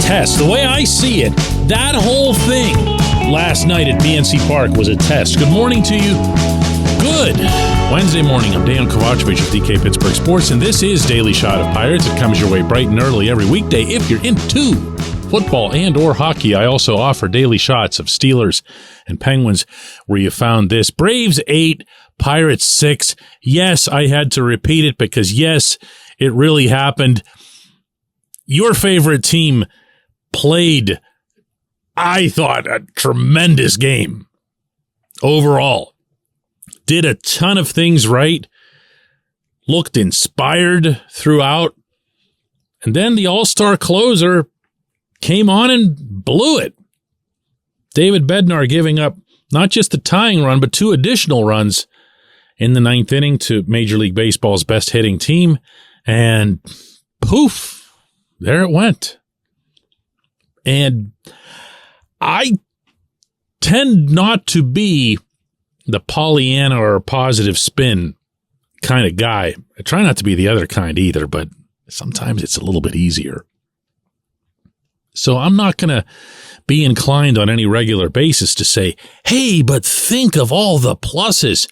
test. The way I see it, that whole thing last night at BNC Park was a test. Good morning to you. Good Wednesday morning. I'm Dejan Kovacevic of DK Pittsburgh Sports, and this is Daily Shot of Pirates. It comes your way bright and early every weekday. If you're into football and or hockey, I also offer daily shots of Steelers and Penguins, where you found this. Braves 8, Pirates 6. Yes, I had to repeat it because, yes, it really happened. Your favorite team played, I thought, a tremendous game overall. Did a ton of things right. Looked inspired throughout. And then the all-star closer came on and blew it. David Bednar giving up not just the tying run, but 2 additional runs in the 9th inning to Major League Baseball's best hitting team. And poof, there it went. And I tend not to be the Pollyanna or positive spin kind of guy. I try not to be the other kind either, but sometimes it's a little bit easier. So I'm not going to be inclined on any regular basis to say, hey, but think of all the pluses.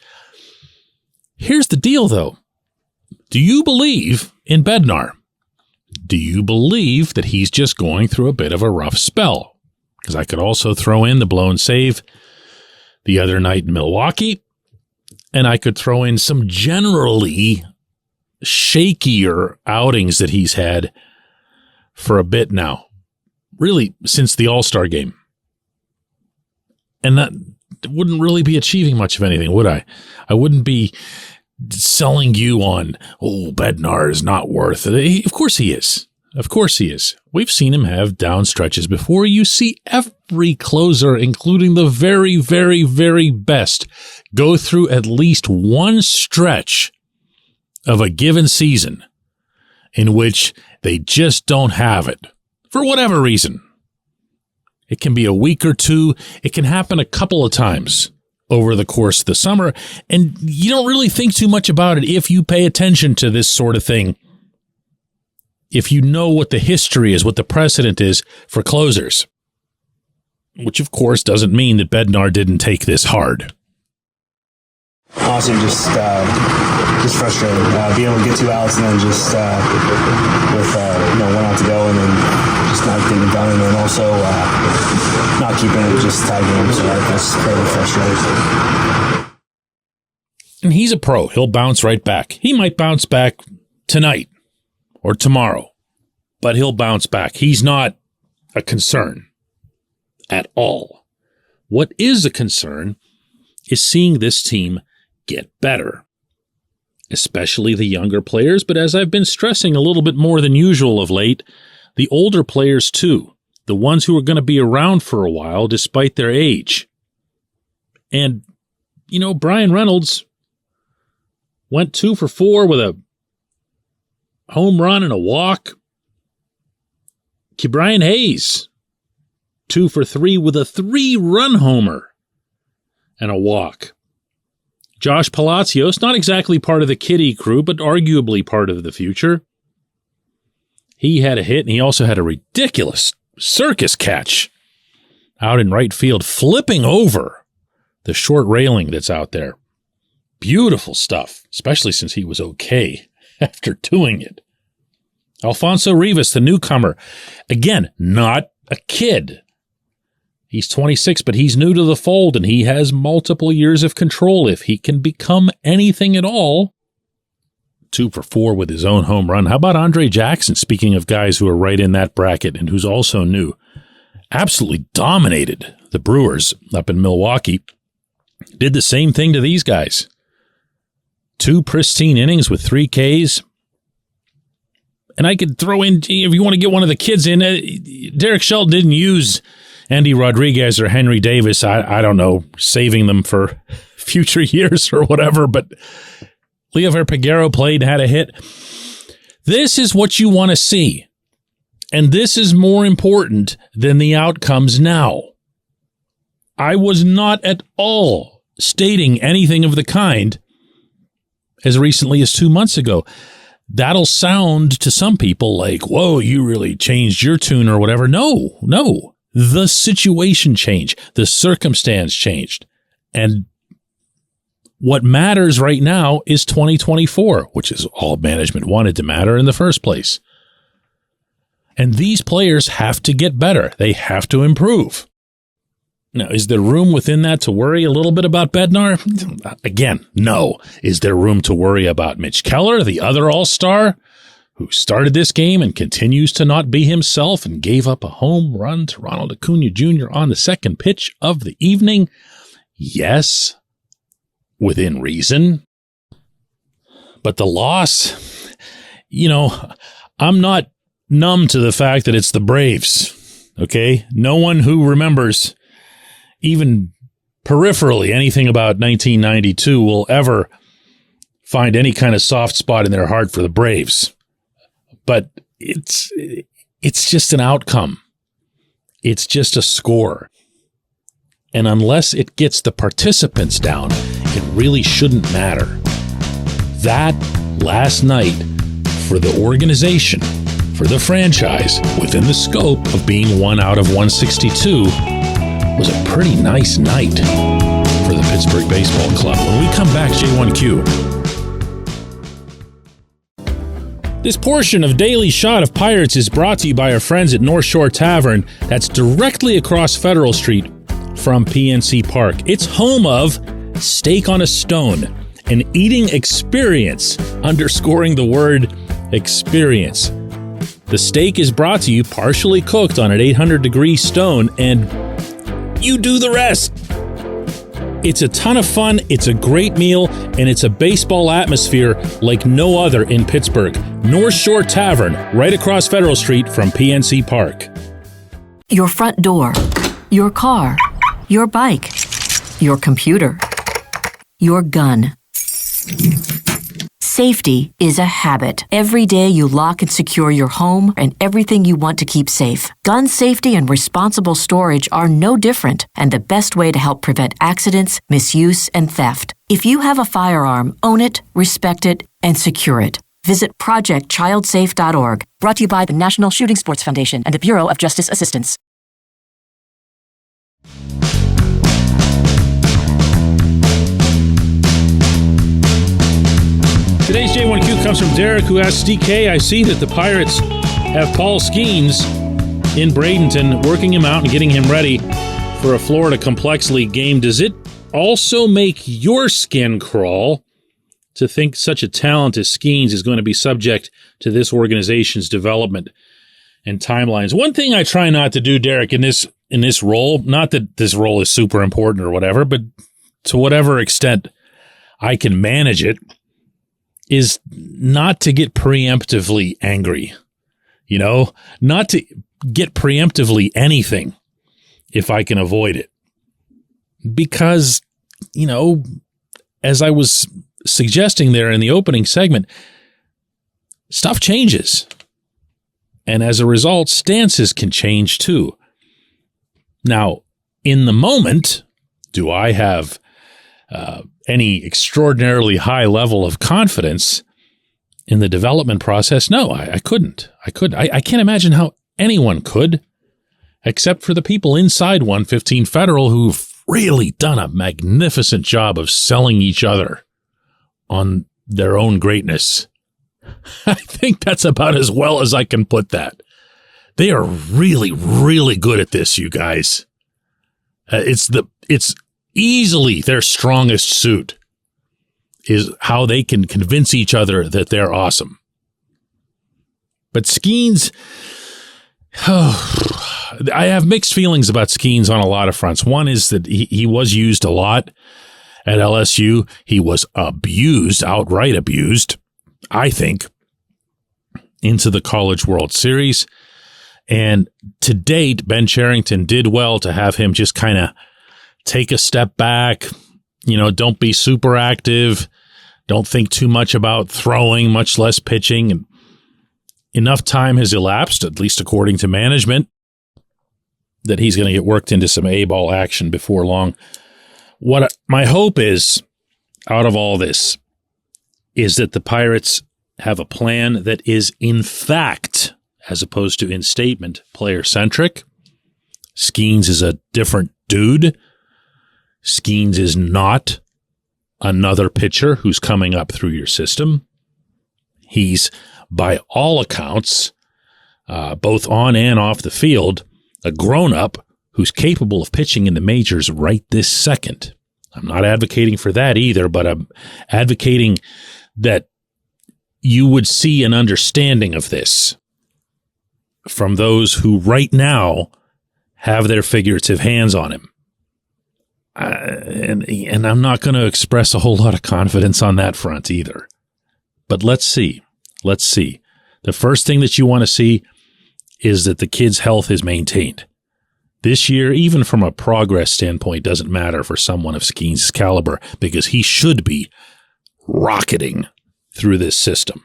Here's the deal, though. Do you believe in Bednar? Do you believe that he's just going through a bit of a rough spell? Because I could also throw in the blown save the other night in Milwaukee, and I could throw in some generally shakier outings that he's had for a bit now, really since the All-Star game. And that wouldn't really be achieving much of anything, would I? I wouldn't be selling you on, oh, Bednar is not worth it. Of course he is. Of course he is. We've seen him have down stretches before. You see every closer, including the very, very, very best, go through at least one stretch of a given season in which they just don't have it for whatever reason. It can be a week or two. It can happen a couple of times over the course of the summer, and you don't really think too much about it if you pay attention to this sort of thing. If you know what the history is, what the precedent is for closers. Which, of course, doesn't mean that Bednar didn't take this hard. Honestly, just frustrated. Being able to get 2 outs and then just with 1 out to go and then just not getting it done, and then also not keeping it, just tagging him. So that's very frustrating. And he's a pro. He'll bounce right back. He might bounce back tonight or tomorrow, but he'll bounce back. He's not a concern at all. What is a concern is seeing this team get better, especially the younger players, but as I've been stressing a little bit more than usual of late, the older players too, the ones who are going to be around for a while despite their age. And, Brian Reynolds went 2 for 4 with a home run and a walk. Ke'Bryan Hayes, 2 for 3 with a 3-run homer and a walk. Josh Palacios, not exactly part of the kiddie crew, but arguably part of the future. He had a hit, and he also had a ridiculous circus catch out in right field, flipping over the short railing that's out there. Beautiful stuff, especially since he was okay after doing it. Alfonso Rivas, the newcomer, again, not a kid. He's 26, but he's new to the fold, and he has multiple years of control if he can become anything at all. 2 for 4 with his own home run. How about Andre Jackson, speaking of guys who are right in that bracket and who's also new? Absolutely dominated the Brewers up in Milwaukee. Did the same thing to these guys. 2 pristine innings with 3 Ks. And I could throw in, if you want to get one of the kids in, Derek Shelton didn't use Andy Rodriguez or Henry Davis. I don't know, saving them for future years or whatever, but Leover Peguero played and had a hit. This is what you want to see. And this is more important than the outcomes now. I was not at all stating anything of the kind as recently as 2 months ago. that'll sound to some people like, whoa, you really changed your tune or whatever. No. The situation changed. The circumstance changed. And what matters right now is 2024, which is all management wanted to matter in the first place. And these players have to get better. They have to improve. Now, is there room within that to worry a little bit about Bednar? Again, no. Is there room to worry about Mitch Keller, the other all-star, who started this game and continues to not be himself and gave up a home run to Ronald Acuna Jr. on the second pitch of the evening? Yes, within reason. But the loss, I'm not numb to the fact that it's the Braves, okay? No one who remembers even peripherally anything about 1992 will ever find any kind of soft spot in their heart for the Braves. But it's just an outcome. It's just a score. And unless it gets the participants down, it really shouldn't matter. That last night for the organization, for the franchise, within the scope of being 1 out of 162, was a pretty nice night for the Pittsburgh Baseball Club. When we come back, J1Q. This portion of Daily Shot of Pirates is brought to you by our friends at North Shore Tavern, that's directly across Federal Street from PNC Park. It's home of Steak on a Stone, an eating experience, underscoring the word experience. The steak is brought to you partially cooked on an 800-degree stone, and you do the rest. It's a ton of fun, it's a great meal, and it's a baseball atmosphere like no other in Pittsburgh. North Shore Tavern, right across Federal Street from PNC Park. Your front door, your car, your bike, your computer, your gun. Safety is a habit. Every day you lock and secure your home and everything you want to keep safe. Gun safety and responsible storage are no different and the best way to help prevent accidents, misuse, and theft. If you have a firearm, own it, respect it, and secure it. Visit ProjectChildSafe.org. Brought to you by the National Shooting Sports Foundation and the Bureau of Justice Assistance. Today's J1Q comes from Derek, who asks, DK, I see that the Pirates have Paul Skeens in Bradenton, working him out and getting him ready for a Florida Complex League game. Does it also make your skin crawl to think such a talent as Skeens is going to be subject to this organization's development and timelines? One thing I try not to do, Derek, in this role, not that this role is super important or whatever, but to whatever extent I can manage it, is not to get preemptively angry, not to get preemptively anything if I can avoid it. Because, as I was suggesting there in the opening segment, stuff changes. And as a result, stances can change too. Now, in the moment, do I have any extraordinarily high level of confidence in the development process? No, I couldn't. I can't imagine how anyone could, except for the people inside 115 Federal who've really done a magnificent job of selling each other on their own greatness. I think that's about as well as I can put that. They are really, really good at this, you guys. It's easily their strongest suit is how they can convince each other that they're awesome. But Skeens, I have mixed feelings about Skeens on a lot of fronts. One is that he was used a lot at LSU. He was abused, outright abused, I think, into the College World Series. And to date, Ben Cherington did well to have him just kind of take a step back, don't be super active, don't think too much about throwing, much less pitching. And enough time has elapsed, at least according to management, that he's going to get worked into some A-ball action before long. What my hope is out of all this is that the Pirates have a plan that is in fact, as opposed to in statement, player-centric. Skeens is a different dude. Skeens is not another pitcher who's coming up through your system. He's, by all accounts, both on and off the field, a grown-up who's capable of pitching in the majors right this second. I'm not advocating for that either, but I'm advocating that you would see an understanding of this from those who right now have their figurative hands on him. And I'm not going to express a whole lot of confidence on that front either. But let's see. Let's see. The first thing that you want to see is that the kid's health is maintained. This year, even from a progress standpoint, doesn't matter for someone of Skeens' caliber because he should be rocketing through this system.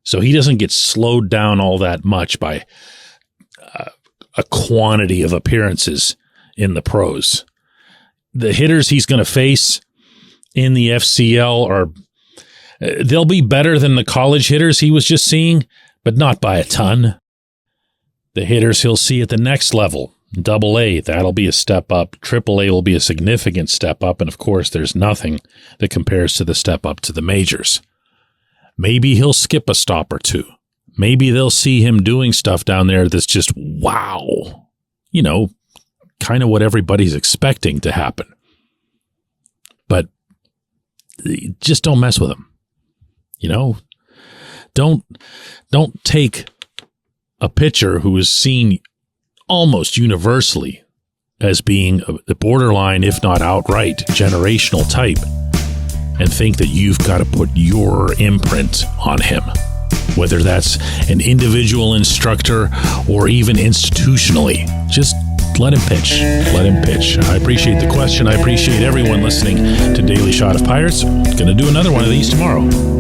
So he doesn't get slowed down all that much by a quantity of appearances in the pros. The hitters he's going to face in the FCL they'll be better than the college hitters he was just seeing, but not by a ton. The hitters he'll see at the next level, AA, that'll be a step up. AAA will be a significant step up. And of course, there's nothing that compares to the step up to the majors. Maybe he'll skip a stop or two. Maybe they'll see him doing stuff down there that's just wow. You know, kind of what everybody's expecting to happen. But just don't mess with him. You know, don't take a pitcher who is seen almost universally as being a borderline, if not outright, generational type and think that you've got to put your imprint on him, whether that's an individual instructor or even institutionally. Just let him pitch. Let him pitch. I appreciate the question. I appreciate everyone listening to Daily Shot of Pirates. Going to do another one of these tomorrow.